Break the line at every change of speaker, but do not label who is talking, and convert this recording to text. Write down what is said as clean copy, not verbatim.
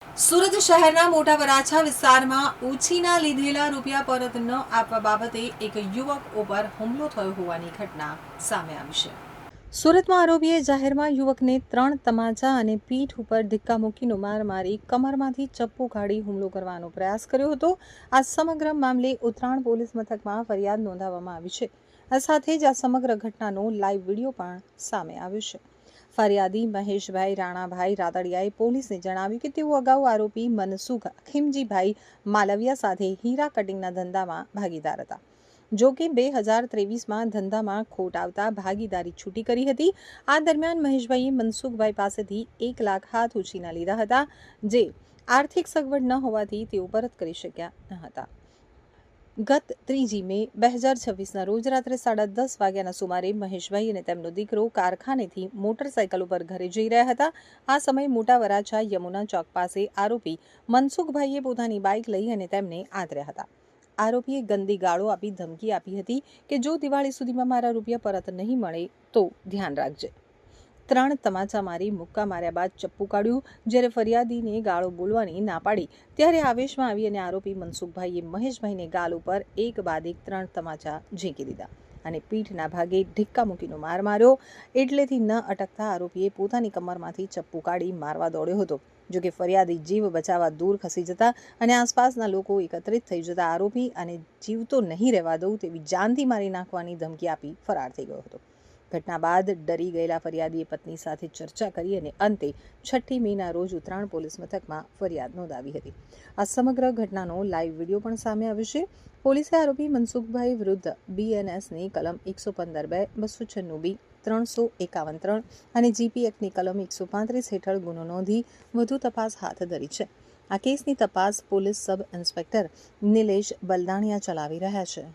સુરત શહેરના મોટા વરાછા વિસ્તારમાં ઉછીના લીધેલા રૂપિયા પરત ન આપવા બાબતે એક યુવક ઉપર હુમલો થયો હોવાની ઘટના સામે આવી છે. સુરતમાં આરોપીએ જાહેરમાં યુવકને 3 તમાચા અને પીઠ ઉપર ધક્કા મૂકીને માર મારી કમરમાંથી ચપ્પુ કાઢી હુમલો કરવાનો પ્રયાસ કર્યો હતો. આ સમગ્ર મામલે ઉત્તરાણ પોલીસ મથકમાં ફરિયાદ નોંધાવવામાં આવી છે. આ સાથે જ આ સમગ્ર ઘટનાનો લાઈવ વિડીયો પણ સામે આવ્યો છે. ફરિયાદી મહેશભાઈ રાણાભાઈ રાદડિયાએ પોલીસને જણાવ્યું કે તેઓ અગાઉ આરોપી મનસુખ ખીમજીભાઈ માલવિયા સાથે હીરા કટિંગના ધંધામાં ભાગીદાર હતા. જો કે 2023માં ધંધામાં ખોટ આવતા ભાગીદારી છૂટી કરી હતી. આ દરમિયાન મહેશભાઈએ મનસુખભાઈ પાસેથી 1 લાખ હાથ ઉછીના લીધા હતા, જે આર્થિક સગવડ ન હોવાથી તેઓ પરત કરી શક્યા ન હતા. ગત 3 મે 2026ના રોજ રાત્રે 10:30 વાગ્યાના સુમારે મહેશભાઈ અને તેમનો દીકરો કારખાનેથી મોટરસાયકલ ઉપર ઘરે જઈ રહ્યા હતા. આ સમયે મોટા વરાછા યમુના ચોક પાસે આરોપી મનસુખભાઈએ પોતાની બાઇક લઈ અને તેમને આદર્યા હતા. આરોપીએ ગંદી ગાળો આપી ધમકી આપી હતી કે જો દિવાળી સુધીમાં મારા રૂપિયા પરત નહીં મળે તો ધ્યાન રાખજે. 3 તમાચા મારી મુક્કા માર્યા બાદ ચપ્પુ કાઢ્યું. જ્યારે ફરિયાદીને ગાળો બોલવાની ના પાડી ત્યારે આવેશમાં આવી અને આરોપી મનસુખભાઈએ મહેશભાઈને ગાલ ઉપર એક બાદ એક 3 તમાચા ઝીંકી દીધા અને પીઠના ભાગે ઢીક્કા મૂકીનો માર માર્યો. એટલેથી ન અટકતા આરોપીએ પોતાની કમરમાંથી ચપ્પુ કાઢી મારવા દોડ્યો હતો. જોકે ફરિયાદી જીવ બચાવવા દૂર ખસી જતા અને આસપાસના લોકો એકત્રિત થઈ જતા આરોપી અને જીવતો નહીં રહેવા દઉં તેવી જાનથી મારી નાખવાની ધમકી આપી ફરાર થઈ ગયો હતો. ઘટના બાદ ડરી ગયેલા ફરિયાદીએ પત્ની સાથે ચર્ચા કરી અને અંતે 6 મેના રોજ ઉત્તરાણ પોલીસ મથકમાં ફરિયાદ નોંધાવી હતી. આ સમગ્ર ઘટનાનો લાઈવ વિડીયો પણ સામે આવ્યો છે. પોલીસે આરોપી મનસુખભાઈ વિરુદ્ધ BNSની કલમ 115(2), 296(b), 351(3) અને GP એક્ટની કલમ 135 હેઠળ ગુનો નોંધી વધુ તપાસ હાથ ધરી છે. આ કેસની તપાસ police sub inspector Nilesh Baldania ચલાવી રહ્યા છે.